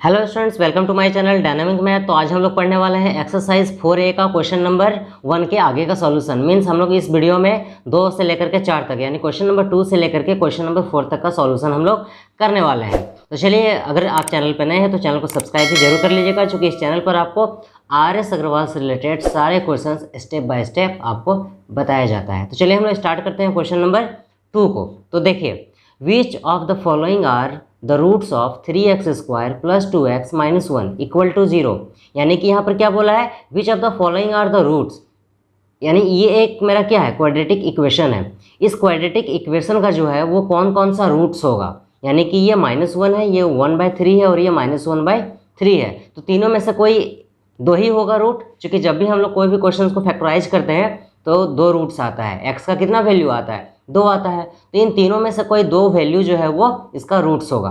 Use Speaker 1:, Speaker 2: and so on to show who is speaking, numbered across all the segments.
Speaker 1: Hello students, welcome to my channel dynamic math. तो आज हम लोग पढ़ने वाले हैं एक्सरसाइज 4A का क्वेश्चन नंबर 1 के आगे का सॉल्यूशन। मींस हम लोग इस वीडियो में 2 से लेकर के 4 तक यानी क्वेश्चन नंबर 2 से लेकर के क्वेश्चन नंबर 4 तक का सॉल्यूशन हम लोग करने वाले हैं। तो चलिए, अगर आप चैनल पर नए हैं तो चैनल को सब्सक्राइब भी जरूर कर लीजिएगा, क्योंकि इस चैनल पर आपको RS अग्रवाल से रिलेटेड सारे क्वेश्चन स्टेप बाय स्टेप आपको बताया जाता है। तो चलिए हम लोग स्टार्ट करते हैं क्वेश्चन नंबर 2 को। तो देखिए, which of the following are the roots of 3x square plus 2x minus 1 equal to 0। यानी कि यहाँ पर क्या बोला है, which of the following are the roots, यानी ये एक मेरा क्या है, क्वाड्रेटिक इक्वेशन है। इस क्वाड्रेटिक इक्वेशन का जो है वो कौन कौन सा रूट्स होगा। यानी कि ये -1 है, ये 1/3 है और ये -1/3 है। तो तीनों में से कोई दो ही होगा रूट, क्योंकि जब भी हम लोग कोई भी क्वेश्चन को फैक्टराइज करते हैं तो 2 रूट्स आता है। x का कितना वैल्यू आता है, 2 आता है। तो इन तीनों में से कोई 2 वैल्यू जो है वो इसका रूट्स होगा।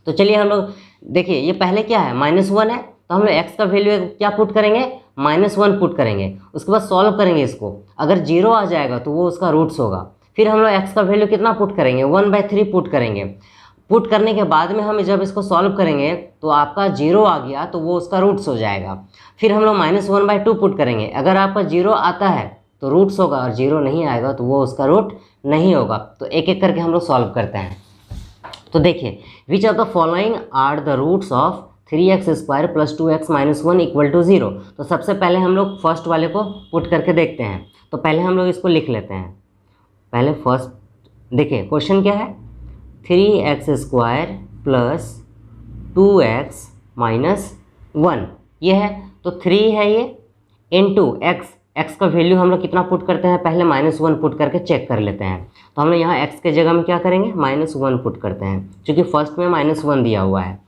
Speaker 1: तो चलिए हम लोग देखिए, ये पहले क्या है, -1 है, तो हम लोग x का वैल्यू क्या पुट करेंगे, -1 पुट करेंगे। उसके बाद सॉल्व करेंगे इसको, अगर 0 आ जाएगा तो वो उसका रूट्स होगा। फिर हम लोग x का वैल्यू कितना पुट करेंगे, 1/3 पुट करेंगे। पुट करने के बाद में हम जब इसको सॉल्व करेंगे तो आपका 0 आ गया तो वो उसका रूट्स हो जाएगा। फिर हम लोग -1/2 पुट करेंगे, अगर आपका 0 आता है तो रूट्स होगा और 0 नहीं आएगा तो वो उसका रूट नहीं होगा। तो एक एक करके हम लोग सॉल्व करते हैं। तो देखिए, which of the following are the roots of 3x square plus 2x minus 1 equal to 0। तो सबसे पहले हम लोग फर्स्ट वाले को पुट करके देखते हैं। तो पहले हम लोग इसको लिख लेते हैं। पहले फर्स्ट देखिए, क्वेश्चन क्या है, 3x square plus 2x minus 1 ये है। तो 3 है ये इंटू x का वैल्यू हम लोग कितना पुट करते हैं, पहले -1 पुट करके चेक कर लेते हैं। तो हम लोग यहाँ x के जगह में क्या करेंगे, -1 पुट करते हैं, क्योंकि फर्स्ट में -1 दिया हुआ है।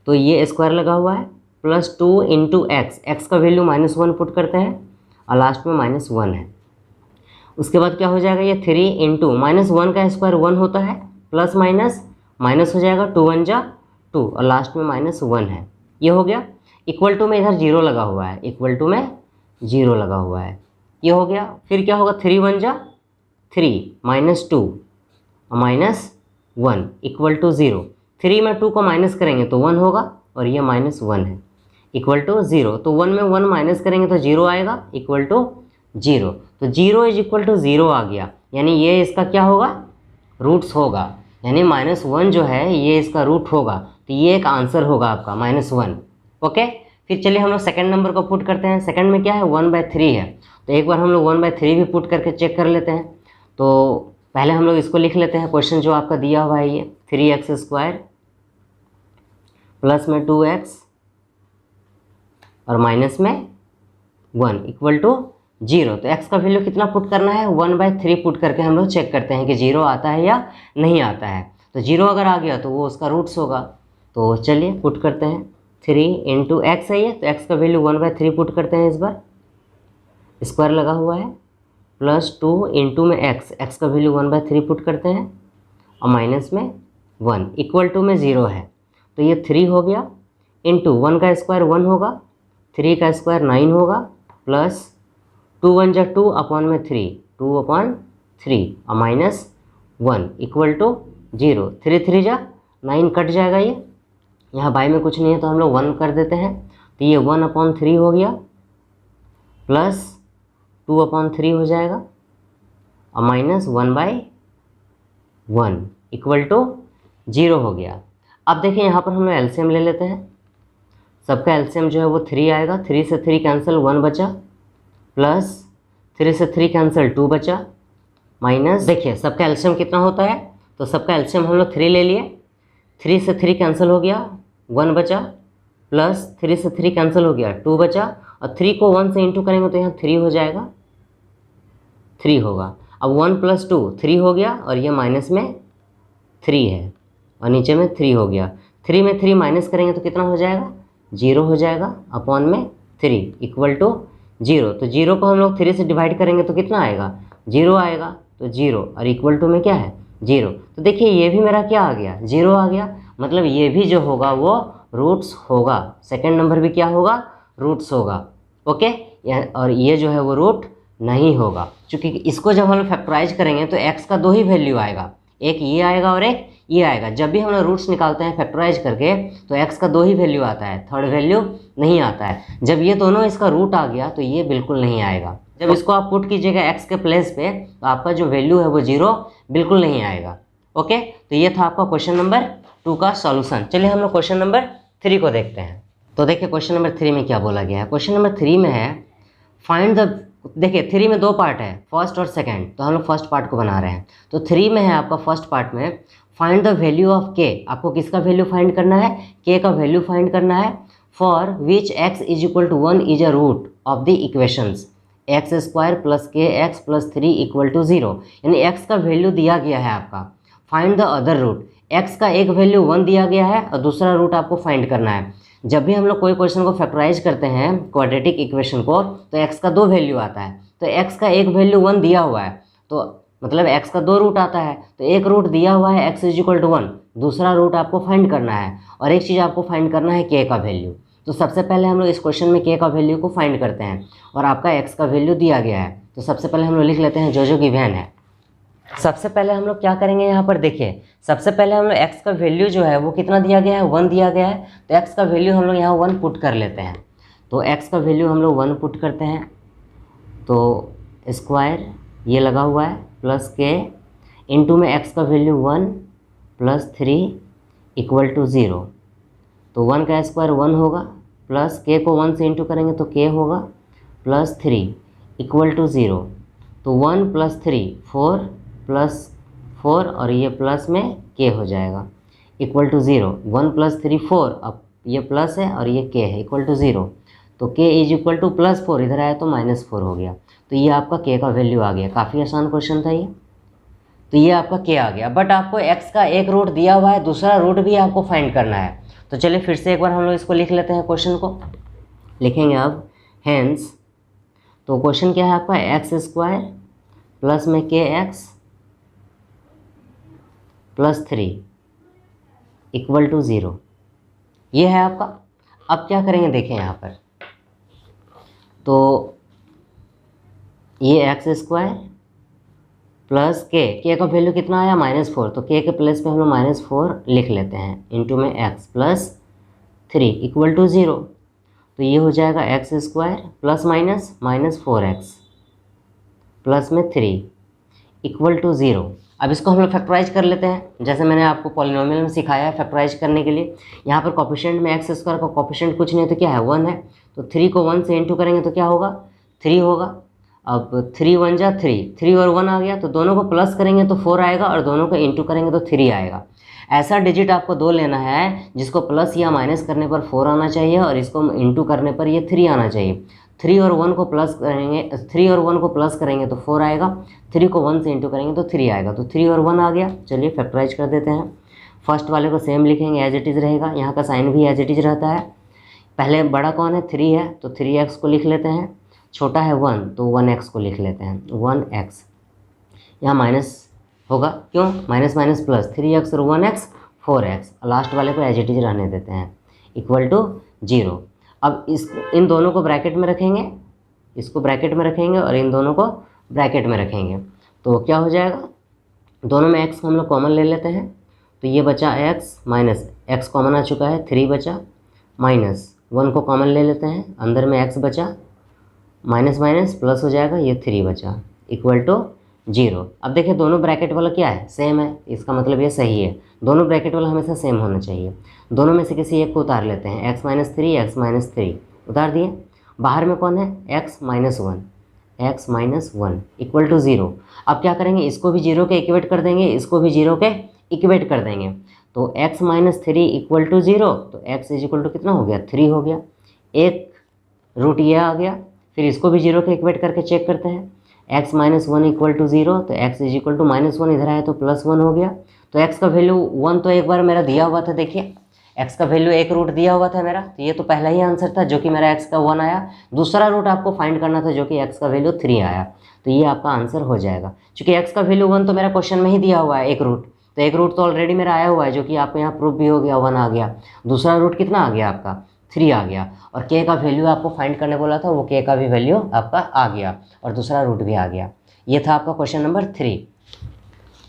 Speaker 1: तो ये स्क्वायर लगा हुआ है, प्लस 2 इंटू x का वैल्यू -1 पुट करते हैं और लास्ट में -1 है। उसके बाद क्या हो जाएगा, ये 3 इंटू -1 का स्क्वायर 1 होता है, प्लस माइनस हो जाएगा, 2 1 जा 2 और लास्ट में -1 है। ये हो गया। इक्वल टू में इधर 0 लगा हुआ है, इक्वल टू में 0 लगा हुआ है, ये हो गया। फिर क्या होगा, 3 1 जा 3 -2 और -1 इक्वल टू 0। 3 में 2 को माइनस करेंगे तो 1 होगा और ये -1 है, इक्वल टू 0। तो 1 में 1 माइनस करेंगे तो 0 आएगा, इक्वल टू 0। तो 0 इज इक्वल टू 0 आ गया, यानी ये इसका क्या होगा, रूट्स होगा। यानी -1 जो है ये इसका रूट होगा। तो ये एक आंसर होगा आपका -1। ओके। फिर चलिए हम लोग सेकंड नंबर को पुट करते हैं। सेकंड में क्या है, 1/3 है। तो एक बार हम लोग 1/3 भी पुट करके चेक कर लेते हैं। तो पहले हम लोग इसको लिख लेते हैं, क्वेश्चन जो आपका दिया हुआ है ये 3x स्क्वायर प्लस में 2x और माइनस में 1 इक्वल टू 0। तो x का वैल्यू कितना पुट करना है, 1/3 पुट करके हम लोग चेक करते हैं कि 0 आता है या नहीं आता है। तो 0 अगर आ गया तो वो उसका रूट्स होगा। तो चलिए पुट करते हैं, 3 इंटू x है ये, तो x का वैल्यू 1/3 पुट करते हैं। इस बार स्क्वायर लगा हुआ है, प्लस 2 इंटू में x का वैल्यू 1/3 पुट करते हैं और माइनस में 1 इक्वल टू में 0 है। तो ये 3 हो गया, इंटू 1 का स्क्वायर 1 होगा, 3 का स्क्वायर 9 होगा, प्लस 2 1 जा 2 अपॉन में 3 2/3 और -1 इक्वल टू 0। 3 3 जा 9 कट जाएगा, ये यहाँ बाई में कुछ नहीं है तो हम लोग 1 कर देते हैं। तो ये 1/3 हो गया, प्लस 2/3 हो जाएगा और -1/1 इक्वल टू 0 हो गया। अब देखिए यहाँ पर हम लोग एलसीएम ले लेते हैं। सबका एलसीएम जो है वो 3 आएगा। 3 से 3 कैंसिल, 1 बचा, प्लस 3 से 3 कैंसिल 2 बचा, माइनस देखिए सबका एलसीएम कितना होता है। तो सबका एलसीएम हम लोग 3 ले लिए, 3 से 3 कैंसिल हो गया, 1 बचा, प्लस 3 से 3 कैंसिल हो गया, 2 बचा, और 3 को 1 से इंटू करेंगे तो यहाँ 3 हो जाएगा, 3 होगा। अब 1 + 2 3 हो गया और ये माइनस में 3 है और नीचे में 3 हो गया। 3 में 3 माइनस करेंगे तो कितना हो जाएगा, 0 हो जाएगा, अपॉन में 3 इक्वल टू 0। तो 0 को हम लोग 3 से डिवाइड करेंगे तो कितना आएगा, 0 आएगा। तो 0 और इक्वल टू में क्या है, 0। तो देखिए ये भी मेरा क्या आ गया, 0 आ गया। मतलब ये भी जो होगा वो रूट्स होगा। सेकंड नंबर भी क्या होगा, रूट्स होगा। ओके। और ये जो है वो रूट नहीं होगा, क्योंकि इसको जब हम लोग फैक्टराइज करेंगे तो x का 2 ही वैल्यू आएगा, एक ये आएगा और एक ये आएगा। जब भी हम लोग रूट्स निकालते हैं फैक्टराइज करके तो x का 2 ही वैल्यू आता है, थर्ड वैल्यू नहीं आता है। जब ये दोनों इसका रूट आ गया तो ये बिल्कुल नहीं आएगा। जब इसको आप पुट कीजिएगा x के प्लेस पे तो आपका जो वैल्यू है वो 0 बिल्कुल नहीं आएगा। ओके, तो ये था आपका क्वेश्चन नंबर 2 का सॉल्यूशन। चलिए हम लोग क्वेश्चन नंबर 3 को देखते हैं। तो देखिए क्वेश्चन नंबर 3 में क्या बोला गया है। क्वेश्चन नंबर 3 में है फाइंड द, देखिए 3 में 2 पार्ट है, फर्स्ट और सेकंड, तो हम लोग फर्स्ट पार्ट को बना रहे हैं। तो 3 में है आपका फर्स्ट पार्ट में find the value of k, आपको किसका वैल्यू फाइंड करना है, k का वैल्यू फाइंड करना है। For which x is equal to 1 is a root of the equations x square plus k x plus 3 equal to 0, यानी x का value दिया गया है आपका। Find the other root, x का एक वैल्यू 1 दिया गया है और दूसरा रूट आपको फाइंड करना है। जब भी हम लोग कोई क्वेश्चन को फैक्टराइज करते हैं क्वाड्रेटिक इक्वेशन को तो x का 2 वैल्यू आता है, तो x का एक वैल्यू 1 दिया हुआ है तो मतलब x का 2 रूट आता है। तो एक रूट दिया हुआ है x इज इक्वल टू 1, दूसरा रूट आपको फाइंड करना है और एक चीज़ आपको फाइंड करना है k का वैल्यू। तो सबसे पहले हम लोग इस क्वेश्चन में k का वैल्यू को फाइंड करते हैं और आपका x का वैल्यू दिया गया है। तो सबसे पहले हम लोग लिख लेते हैं जो गिवन है। सबसे पहले हम लोग क्या करेंगे, यहाँ पर देखिए सबसे पहले हम लोग x का वैल्यू जो है वो कितना दिया गया है, 1 दिया गया है। तो x का वैल्यू हम लोग यहाँ 1 पुट कर लेते हैं। तो x का वैल्यू हम लोग 1 पुट करते हैं तो स्क्वायर ये लगा हुआ है प्लस k इंटू में x का वैल्यू 1 प्लस 3 इक्वल टू 0। तो 1 का स्क्वायर 1 होगा प्लस k को 1 से इंटू करेंगे तो k होगा प्लस 3 इक्वल टू 0। तो 1 प्लस 3 4 प्लस 4 और ये प्लस में k हो जाएगा इक्वल टू 0। 1 प्लस 3 4, अब ये प्लस है और ये k है इक्वल टू 0। तो k is equal two plus 4, इधर आया तो माइनस 4 हो गया। तो ये आपका k का वैल्यू आ गया। काफ़ी आसान क्वेश्चन था ये। तो ये आपका k आ गया, बट आपको x का एक रूट दिया हुआ है, दूसरा रूट भी आपको फाइंड करना है। तो चलिए फिर से एक बार हम लोग इसको लिख लेते हैं, क्वेश्चन को लिखेंगे अब। हेंस, तो क्वेश्चन क्या है आपका, एक्स स्क्वायर प्लस में के एक्स प्लस 3 इक्वल टू 0, ये है आपका। अब क्या करेंगे देखें यहाँ पर, तो ये एक्स स्क्वायर प्लस के का वैल्यू कितना आया, -4, तो के प्लेस पे हम लोग -4 लिख लेते हैं इंटू में एक्स प्लस 3 इक्वल टू 0। तो ये हो जाएगा x square plus minus 4x plus में 3 इक्वल टू 0। अब इसको हम लोग फैक्टराइज कर लेते हैं, जैसे मैंने आपको पॉलिनोमियल में सिखाया है फैक्टराइज करने के लिए। यहाँ पर कोफिशिएंट में एक्स स्क्वायर का कोफिशिएंट कुछ नहीं तो क्या है, 1 है। तो 3 को 1 से इंटू करेंगे तो क्या होगा, 3 होगा। अब 3 1 जा 3 और 1 आ गया, तो दोनों को प्लस करेंगे तो 4 आएगा और दोनों को इंटू करेंगे तो 3 आएगा। ऐसा डिजिट आपको 2 लेना है जिसको प्लस या माइनस करने पर 4 आना चाहिए और इसको इंटू करने पर ये 3 आना चाहिए। 3 और 1 को प्लस करेंगे, 3 और 1 को प्लस करेंगे तो 4 आएगा, 3 को 1 से इंटू करेंगे तो 3 आएगा। तो 3 और 1 आ गया। चलिए फैक्टराइज कर देते हैं। फर्स्ट वाले को सेम लिखेंगे, एज इट इज़ रहेगा, यहाँ का साइन भी एज इट इज़ रहता है। पहले बड़ा कौन है, 3 है, तो 3x को लिख लेते हैं। छोटा है 1, तो 1x को लिख लेते हैं, 1x। यहाँ माइनस होगा, क्यों, माइनस माइनस प्लस, 3x और 1x 4x, लास्ट वाले को एज इट इज रहने देते हैं इक्वल टू 0। अब इन दोनों को ब्रैकेट में रखेंगे, इसको ब्रैकेट में रखेंगे और इन दोनों को ब्रैकेट में रखेंगे, तो क्या हो जाएगा, दोनों में x को हम लोग कॉमन ले लेते हैं। तो ये बचा x माइनस x कॉमन आ चुका है, 3 बचा, माइनस 1 को कॉमन ले लेते हैं, अंदर में x बचा, माइनस माइनस प्लस हो जाएगा, ये 3 बचा इक्वल टू 0। अब देखिए दोनों ब्रैकेट वाला क्या है, सेम है, इसका मतलब ये सही है। दोनों ब्रैकेट वाला हमेशा सेम होना चाहिए। दोनों में से किसी एक को उतार लेते हैं, x माइनस 3 उतार दिए। बाहर में कौन है, x माइनस 1 इक्वल टू 0। अब क्या करेंगे, इसको भी 0 के इक्वेट कर देंगे, इसको भी 0 के इक्वेट कर देंगे। तो x माइनस 3 इक्वल टू 0, तो x इज इक्वल टू कितना हो गया, 3 हो गया। एक रूट ये आ गया, फिर इसको भी 0 के इक्वेट करके चेक करते हैं, x माइनस 1 इक्वल टू 0, तो x इज इक्वल टू -1, इधर आया तो +1 हो गया। तो x का वैल्यू 1 तो एक बार मेरा दिया हुआ था, देखिए x का वैल्यू एक रूट दिया हुआ था मेरा, तो ये तो पहला ही आंसर था जो कि मेरा x का 1 आया। दूसरा रूट आपको फाइंड करना था जो कि x का वैल्यू 3 आया, तो ये आपका आंसर हो जाएगा। चूँकि x का वैल्यू 1 तो मेरा क्वेश्चन में ही दिया हुआ है, एक रूट, तो एक रूट तो ऑलरेडी मेरा आया हुआ है जो कि आपको यहाँ प्रूफ भी हो गया, 1 आ गया। दूसरा रूट कितना आ गया आपका, 3 आ गया। और k का वैल्यू आपको फाइंड करने बोला था, वो k का भी वैल्यू आपका आ गया और दूसरा रूट भी आ गया। ये था आपका क्वेश्चन नंबर 3।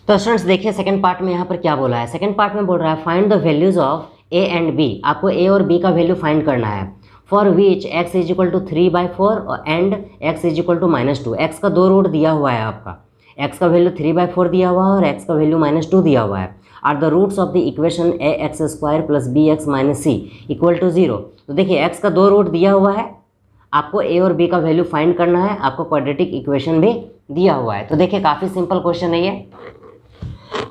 Speaker 1: तो स्टूडेंट्स देखिए सेकंड पार्ट में यहाँ पर क्या बोला है। सेकंड पार्ट में बोल रहा है find the values of A and B. आपको ए और बी का वैल्यू फाइंड करना है। For which x is equal to 3/4 and x is equal to -2। X का दो रूट दिया हुआ है आपका, x का वैल्यू 3/4 दिया हुआ है और x का वैल्यू -2 दिया हुआ है। Are the roots of the equation ax² plus bx - c equal to 0। तो देखिए x का दो रूट दिया हुआ है, आपको a और b का वैल्यू फाइंड करना है, आपको क्वाड्रेटिक इक्वेशन भी दिया हुआ है। तो देखिए काफ़ी सिंपल क्वेश्चन है ये।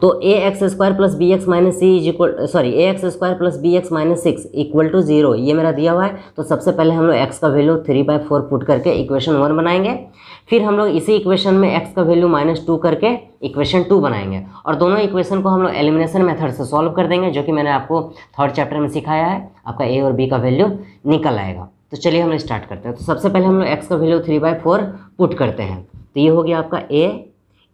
Speaker 1: तो ax² plus bx - c is equal ax² plus bx - 6 equal to 0 ये मेरा दिया हुआ है। तो सबसे पहले हम लोग x का वैल्यू 3/4 पुट करके इक्वेशन 1 बनाएंगे। फिर हम लोग इसी इक्वेशन में x का वैल्यू -2 करके इक्वेशन 2 बनाएंगे और दोनों इक्वेशन को हम लोग एलिमिनेशन मेथड से सॉल्व कर देंगे, जो कि मैंने आपको थर्ड चैप्टर में सिखाया है। आपका a और b का वैल्यू निकल आएगा। तो चलिए हम लोग स्टार्ट करते हैं। तो सबसे पहले हम लोग x का वैल्यू 3/4 पुट करते हैं। तो ये हो गया आपका a,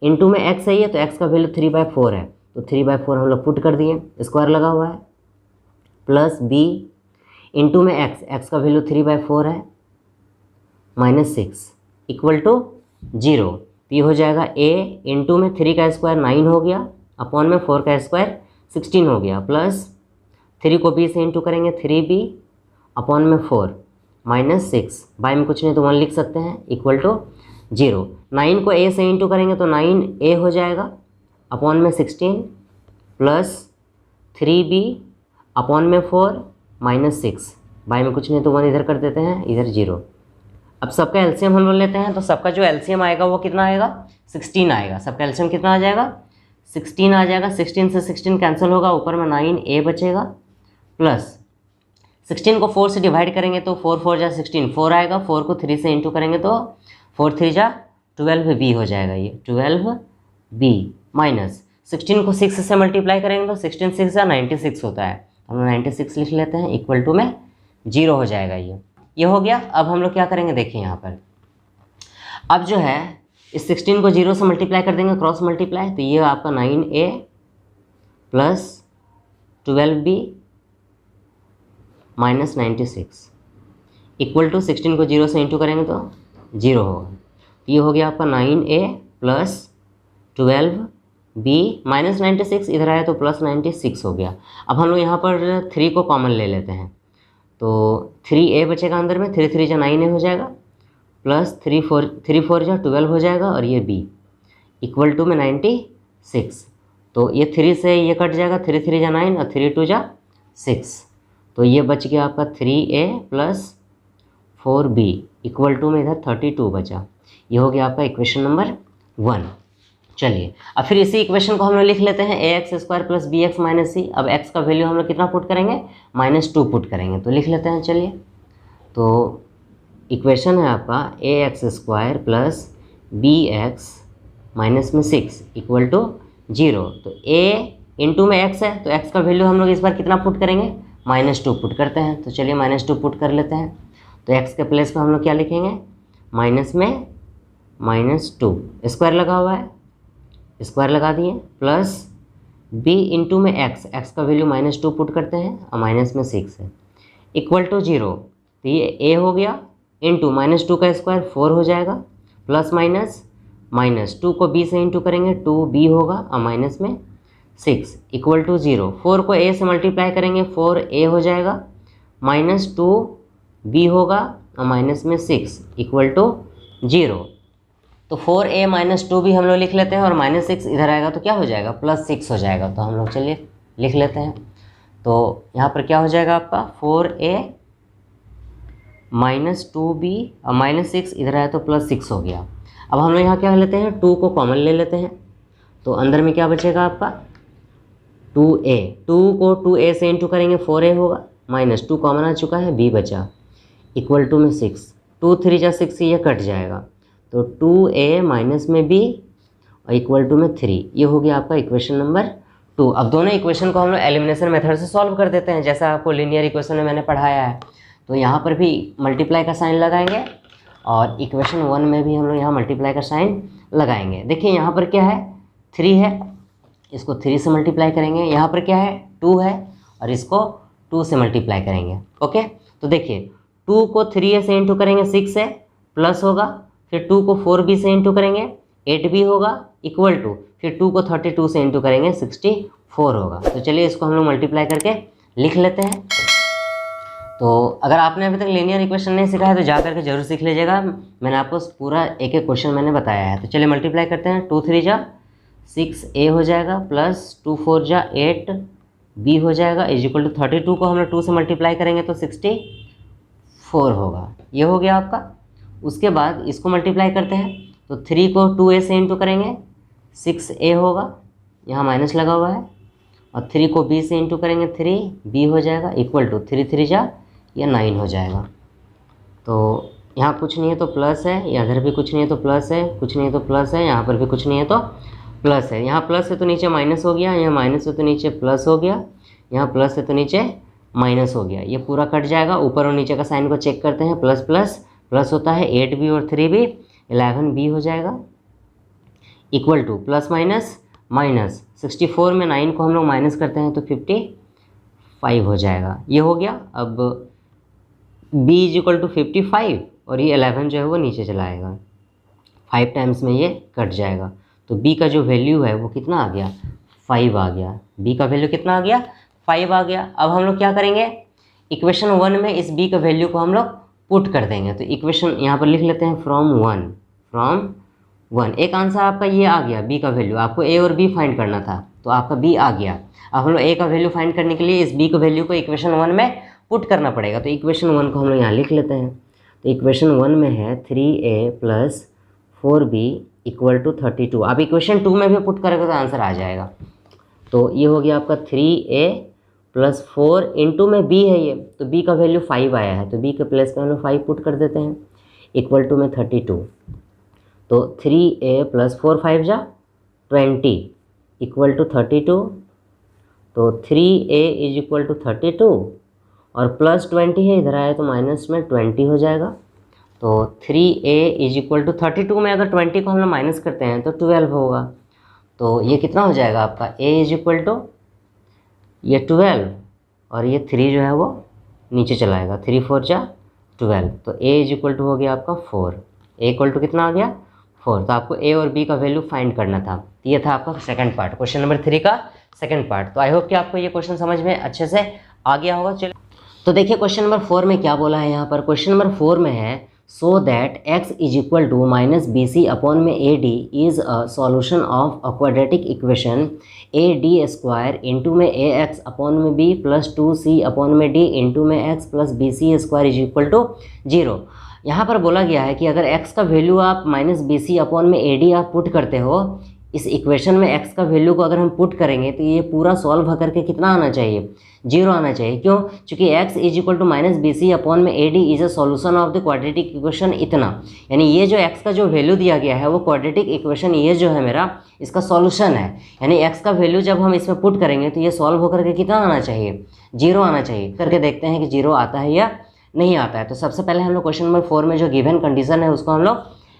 Speaker 1: इंटू में x है ये, तो x का वैल्यू 3/4 है, तो 3/4 हम लोग पुट कर दिए, स्क्वायर लगा हुआ है, प्लस b इंटू में x का वैल्यू 3/4 है, -6 इक्वल टू 0। तो ये हो जाएगा a इंटू में 3 का स्क्वायर 9 हो गया, अपॉन में 4 का स्क्वायर 16 हो गया, प्लस 3 को b से इंटू करेंगे 3b अपॉन में 4 -6, बाय में कुछ नहीं तो 1 लिख सकते हैं, इक्वल टू 0। 9 को a से इंटू करेंगे तो 9a हो जाएगा, अपॉन में 16 प्लस 3b अपॉन में 4 -6, बाय में कुछ नहीं तो 1 इधर कर देते हैं, इधर 0। अब सबका एलसीएम हम लोग लेते हैं। तो सबका जो एलसीएम आएगा वो कितना आएगा, 16 आएगा। सबका एलसीएम कितना आ जाएगा, 16 आ जाएगा। 16 से 16 कैंसिल होगा, ऊपर में 9a बचेगा, प्लस 16 को 4 से डिवाइड करेंगे तो 4 4 जा 16 4 आएगा। 4 को 3 से इंटू करेंगे तो 4 3 जा 12b हो जाएगा, ये 12b माइनस 16 को 6 से मल्टीप्लाई करेंगे तो 16 6 जा 96 होता है, हम लोग 96 लिख लेते हैं, इक्वल टू में 0 हो जाएगा। ये हो गया। अब हम लोग क्या करेंगे देखिए यहाँ पर, अब जो है इस 16 को 0 से मल्टीप्लाई कर देंगे, क्रॉस मल्टीप्लाई, तो ये आपका 9a plus 12b minus 96 equal to 16 को 0 से इंटू करेंगे तो 0 होगा। तो ये हो गया आपका 9a प्लस 12b माइनस 96, इधर आया तो प्लस 96 हो गया। अब हम लोग यहाँ पर 3 को कॉमन ले लेते हैं, तो 3a बचेगा अंदर में, 3 3 जा 9a हो जाएगा, प्लस 3 4 जा 12 हो जाएगा, और ये b इक्वल टू में 96। तो ये 3 से ये कट जाएगा, 3 3 जा 9 और 3 2 जा 6, तो ये बच गया आपका 3a plus 4b equal to में इधर 32 बचा। ये हो गया आपका इक्वेशन नंबर 1। चलिए अब फिर इसी इक्वेशन को हम लोग लिख लेते हैं, ax² प्लस bx - c। अब x का वैल्यू हम लोग कितना पुट करेंगे, -2 पुट करेंगे, तो लिख लेते हैं। चलिए तो इक्वेशन है आपका ax² plus bx - 6 equal to 0। तो a इंटू में x है, तो x का वैल्यू हम लोग इस बार कितना पुट करेंगे, -2 पुट करते हैं। तो चलिए -2 पुट कर लेते हैं। तो x के प्लेस पे हम लोग क्या लिखेंगे, माइनस में -2, स्क्वायर लगा हुआ है, स्क्वायर लगा दिए, प्लस b इंटू में x का वैल्यू -2 पुट करते हैं और माइनस में 6 है, इक्वल टू 0। तो ये a हो गया, इंटू -2 का स्क्वायर 4 हो जाएगा, प्लस माइनस 2 को b से इंटू करेंगे 2b होगा और माइनस में 6 इक्वल टू 0। 4 को a से मल्टीप्लाई करेंगे 4a हो जाएगा, -2b होगा और माइनस में 6 इक्वल टू 0। तो 4a - 2b हम लोग लिख लेते हैं, और -6 इधर आएगा तो क्या हो जाएगा, +6 हो जाएगा। तो हम लोग चलिए लिख लेते हैं। तो यहाँ पर क्या हो जाएगा आपका 4a - 2b और -6 इधर आया तो +6 हो गया। अब हम लोग यहाँ क्या लेते हैं, 2 को कॉमन ले लेते हैं, तो अंदर में क्या बचेगा आपका 2a। 2 को 2a से इंटू करेंगे 4a होगा, -2 कॉमन आ चुका है, b बचा, इक्वल टू में 6। 2 3 जा 6 ये कट जाएगा, तो 2a माइनस में b और इक्वल टू में 3। ये हो गया आपका इक्वेशन नंबर 2। अब दोनों इक्वेशन को हम लोग एलिमिनेशन मेथड से सॉल्व कर देते हैं, जैसा आपको लीनियर इक्वेशन में मैंने पढ़ाया है। तो यहाँ पर भी मल्टीप्लाई का साइन लगाएंगे और इक्वेशन 1 में भी हम लोग यहाँ मल्टीप्लाई का साइन लगाएंगे। देखिए यहाँ पर क्या है, 3 है, इसको 3 से मल्टीप्लाई करेंगे। यहाँ पर क्या है, 2 है और इसको 2 से मल्टीप्लाई करेंगे। ओके, तो देखिए 2 को 3a से इंटू करेंगे 6 है, प्लस होगा, फिर 2 को 4b से इंटू करेंगे, 8b होगा इक्वल टू, फिर 2 को 32 से इंटू करेंगे 64 होगा। तो चलिए इसको हम लोग मल्टीप्लाई करके लिख लेते हैं। तो अगर आपने अभी तक लीनियर इक्वेशन नहीं सीखा है तो जा करके जरूर सीख लीजिएगा, मैंने आपको पूरा एक एक क्वेश्चन मैंने बताया है। तो चलिए मल्टीप्लाई करते हैं। 2 3 जा 6a हो जाएगा प्लस 2 4 जा 8b हो जाएगा इज इक्वल टू 32 को हम लोग 2 से मल्टीप्लाई करेंगे तो 64 होगा। ये हो गया आपका। उसके बाद इसको मल्टीप्लाई करते हैं तो 3 को 2a से इंटू करेंगे 6a होगा, यहाँ माइनस लगा हुआ है, और 3 को b से इंटू करेंगे 3b हो जाएगा इक्वल टू 3 3 जा या 9 हो जाएगा। तो यहाँ कुछ नहीं है तो प्लस है, या इधर भी कुछ नहीं है तो प्लस है, कुछ नहीं है तो प्लस है, यहाँ पर भी कुछ नहीं है तो प्लस है। यहाँ प्लस है तो नीचे माइनस हो गया, यहाँ माइनस है तो नीचे प्लस हो गया, यहाँ प्लस है तो नीचे माइनस हो गया। ये पूरा कट जाएगा। ऊपर और नीचे का साइन को चेक करते हैं। प्लस प्लस प्लस होता है 8b और 3b 11b हो जाएगा equal two plus minus minus 64 में 9 को हम लोग माइनस करते हैं तो 55 हो जाएगा। ये हो गया। अब b इज इक्वल टू 55 और ये 11 जो है वो नीचे चला आएगा, 5 टाइम्स में ये कट जाएगा। तो b का जो वैल्यू है वो कितना आ गया, 5 आ गया। b का वैल्यू कितना आ गया, 5 आ गया। अब हम लोग क्या करेंगे, इक्वेशन 1 में इस b का वैल्यू को हम लोग पुट कर देंगे। तो इक्वेशन यहाँ पर लिख लेते हैं फ्रॉम 1। एक आंसर आपका ये आ गया b का वैल्यू। आपको a और b फाइंड करना था तो आपका b आ गया। अब हम लोग a का वैल्यू फाइंड करने के लिए इस b का वैल्यू को इक्वेशन 1 में पुट करना पड़ेगा। तो इक्वेशन 1 को हम लोग यहाँ लिख लेते हैं। तो इक्वेशन 1 में है 3a plus 4b equal to 32। आप इक्वेशन 2 में भी पुट करेंगे तो आंसर आ जाएगा। तो ये हो गया आपका 3a प्लस 4 इंटू में b है ये, तो b का वैल्यू 5 आया है, तो b के प्लेस पे हम लोग 5 पुट कर देते हैं इक्वल टू में 32। तो 3a प्लस 4 5 जा 20 इक्वल टू 32। तो 3a इज इक्वल टू 32 और प्लस 20 है, इधर आया तो माइनस में 20 हो जाएगा। तो 3a इज इक्वल टू 32 में अगर 20 को हम लोग माइनस करते हैं तो 12 होगा। तो ये कितना हो जाएगा आपका, a इज इक्वल टू ये 12 और ये 3 जो है वो नीचे चलाएगा, 3 4 जा 12। तो a इज इक्वल टू हो गया आपका 4। a इक्वल टू कितना आ गया, 4। तो आपको a और b का वैल्यू फाइंड करना था। ये था आपका सेकंड पार्ट, क्वेश्चन नंबर 3 का सेकंड पार्ट। तो आई होप कि आपको ये क्वेश्चन समझ में अच्छे से आ गया होगा। चलिए तो देखिए क्वेश्चन नंबर 4 में क्या बोला है यहाँ पर। क्वेश्चन नंबर 4 में है so that x is equal to minus B C upon में A D is a solution of a quadratic equation A D square into में ए एक्स अपॉन में बी प्लस 2c अपॉन में D into में X plus B C square is equal to 0। यहाँ पर बोला गया है कि अगर x का वैल्यू आप माइनस बी सी अपॉन में ए डी आप पुट करते हो इस इक्वेशन में, x का वैल्यू को अगर हम पुट करेंगे तो ये पूरा सॉल्व करके कितना आना चाहिए, 0 आना चाहिए। क्यों, क्योंकि x is equal to minus B C upon में A D is a solution of the quadratic equation इतना, यानी ये जो x का जो वैल्यू दिया गया है वो क्वाड्रेटिक इक्वेशन ये जो है मेरा इसका सॉल्यूशन है। यानी x का वैल्यू जब हम इसमें पुट करेंगे तो ये सॉल्व होकर के कितना आना चाहिए, 0 आना चाहिए। करके देखते हैं कि 0 आता है या नहीं आता है। तो सबसे पहले हम लोग क्वेश्चन नंबर 4 में जो गिवन कंडीशन है उसको हम लोग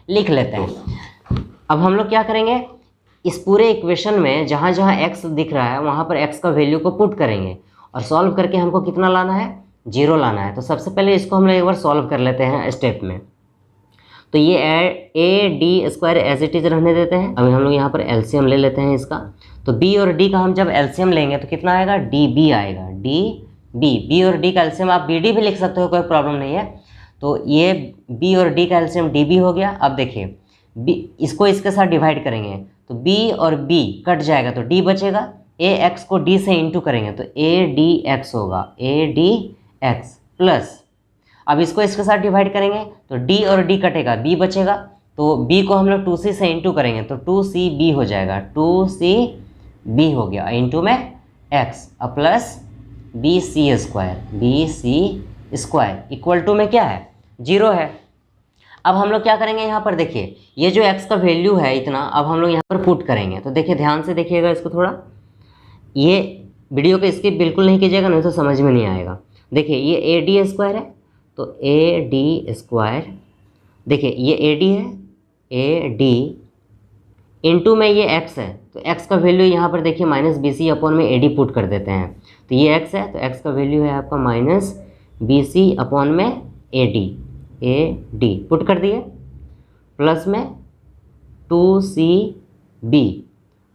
Speaker 1: लिख लेते हैं। अब हम लोग क्या करेंगे, इस पूरे इक्वेशन में जहाँ जहाँ x दिख रहा है वहाँ पर x का वैल्यू को पुट करेंगे और सॉल्व करके हमको कितना लाना है, 0 लाना है। तो सबसे पहले इसको हम लोग एक बार सॉल्व कर लेते हैं स्टेप में। तो ये A D square as it is रहने देते हैं। अभी हम लोग यहाँ पर एलसीएम ले लेते हैं इसका। तो b और d का हम जब एलसीएम लेंगे तो कितना आएगा, db आएगा, b और d का एलसीएम आप bd भी लिख सकते हो, कोई प्रॉब्लम नहीं है। तो ये b और d का एलसीएम db हो गया। अब देखिए b इसको इसके साथ डिवाइड करेंगे तो b और b कट जाएगा तो d बचेगा। ax को d से इंटू करेंगे तो adx होगा, adx प्लस, अब इसको इसके साथ डिवाइड करेंगे तो d और d कटेगा, b बचेगा। तो b को हम लोग 2c से इंटू करेंगे तो 2cb हो जाएगा, 2cb हो गया इंटू में x अब plus bc square equal to में क्या है, 0 है। अब हम लोग क्या करेंगे, यहाँ पर देखिए ये जो x का वैल्यू है इतना, अब हम लोग यहाँ पर पुट करेंगे। तो देखिए ध्यान से देखिएगा इसको थोड़ा, ये वीडियो को स्किप बिल्कुल नहीं कीजिएगा नहीं तो समझ में नहीं आएगा। देखिए ये ए डी स्क्वायर है तो ए डी स्क्वायर, देखिए ये ए डी है, ए डी इंटू में ये x है तो x का वैल्यू यहाँ पर देखिए माइनस बी सी अपॉन में ए डी पुट कर देते हैं। तो ये x है तो x का वैल्यू है आपका माइनस बी सी अपॉन में ए डी पुट कर दिए, प्लस में 2CB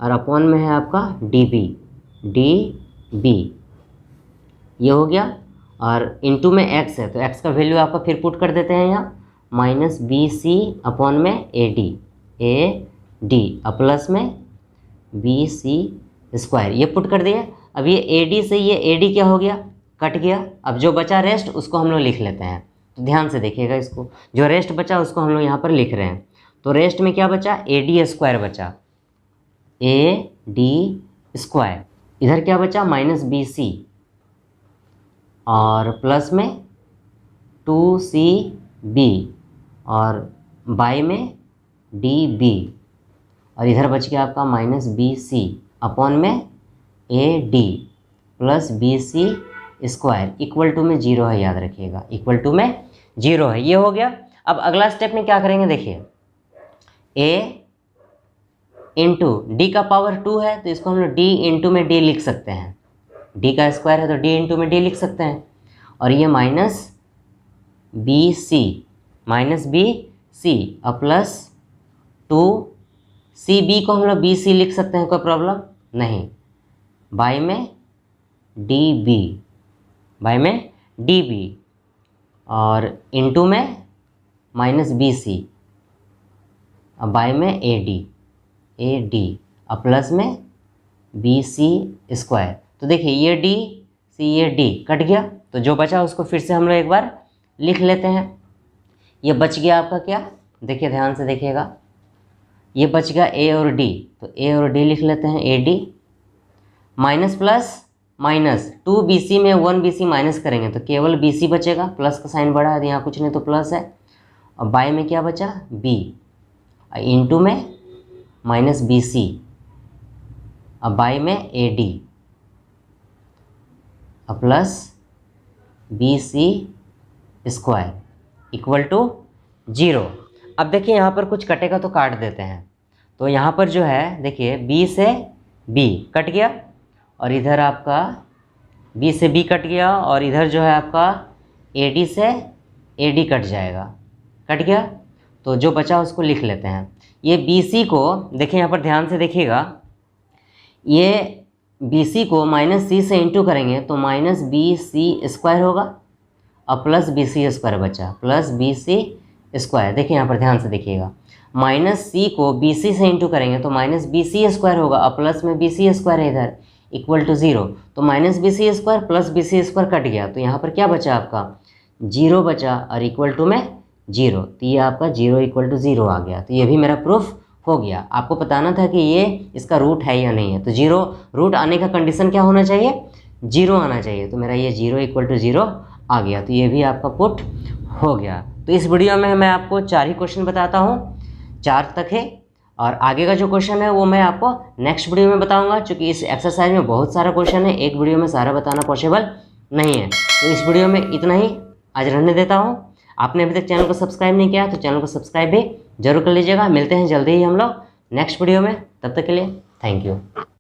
Speaker 1: और अपॉन में है आपका DB ये हो गया। और इनटू में x है तो x का वैल्यू आपका फिर पुट कर देते हैं यहाँ -BC अपॉन में AD और प्लस में BC स्क्वायर ये पुट कर दिया। अब ये AD से ये AD क्या हो गया, कट गया। अब जो बचा रेस्ट उसको हम लोग लिख लेते हैं। तो ध्यान से देखिएगा, इसको जो रेस्ट बचा उसको हम लोग यहाँ पर लिख रहे हैं। तो रेस्ट में क्या बचा, AD स्क्वायर बचा, AD स्क्वायर। इधर क्या बचा -BC और प्लस में 2CB और बाय में DB और इधर बच गया आपका -BC अपॉन में AD plus BC square equal to में 0 है, याद रखिएगा इक्वल टू में 0 है। ये हो गया। अब अगला स्टेप में क्या करेंगे, देखिए A इंटू D का पावर 2 है तो इसको हम लोग D इंटू में D लिख सकते हैं। D का स्क्वायर है तो D इंटू में D लिख सकते हैं। और ये -BC और प्लस 2CB को हम लोग BC लिख सकते हैं, कोई प्रॉब्लम नहीं। बाय में DB और इंटू में -BC और बाय में AD और प्लस में BC स्क्वायर। तो देखिए ये D से ये D कट गया तो जो बचा उसको फिर से हम लोग एक बार लिख लेते हैं। ये बच गया आपका क्या, देखिए ध्यान से देखिएगा, ये बच गया A और D, तो A और D लिख लेते हैं AD minus plus minus 2BC में 1BC माइनस करेंगे तो केवल BC बचेगा, प्लस का साइन बढ़ा है यहाँ कुछ नहीं तो प्लस है। और बाय में क्या बचा B इंटू में -BC और बाय में AD और plus BC square equal to 0। अब देखिए यहाँ पर कुछ कटेगा तो काट देते हैं। तो यहाँ पर जो है देखिए B से B कट गया और इधर आपका B से B कट गया और इधर जो है आपका AD से AD कट जाएगा, कट गया। तो जो बचा उसको लिख लेते हैं। ये BC को देखिए यहाँ पर ध्यान से देखिएगा, ये BC को -C से इंटू करेंगे तो -BC स्क्वायर होगा और प्लस BC स्क्वायर बचा, प्लस BC स्क्वायर। देखिए यहाँ पर ध्यान से देखिएगा, -C को BC से इंटू करेंगे तो -BC स्क्वायर होगा और प्लस में BC स्क्वायर है इधर इक्वल टू 0। तो -BC square plus BC square cut गया तो यहाँ पर क्या बचा आपका 0 बचा और इक्वल टू में 0। तो ये आपका 0 इक्वल टू 0 आ गया। तो ये भी मेरा प्रूफ हो गया। आपको बताना था कि ये इसका रूट है या नहीं है। तो 0 रूट आने का कंडीशन क्या होना चाहिए, 0 आना चाहिए। तो मेरा ये 0 इक्वल टू 0 आ गया। तो ये भी आपका पुट हो गया। तो इस वीडियो में मैं आपको 4 ही क्वेश्चन बताता हूँ, 4 तक है और आगे का जो क्वेश्चन है वो मैं आपको नेक्स्ट वीडियो में बताऊंगा। क्योंकि इस एक्सरसाइज में बहुत सारा क्वेश्चन है, एक वीडियो में सारा बताना पॉसिबल नहीं है। तो इस वीडियो में इतना ही आज रहने देता हूँ। आपने अभी तक चैनल को सब्सक्राइब नहीं किया तो चैनल को सब्सक्राइब भी जरूर कर लीजिएगा। मिलते हैं जल्दी ही हम लोग नेक्स्ट वीडियो में, तब तक के लिए थैंक यू।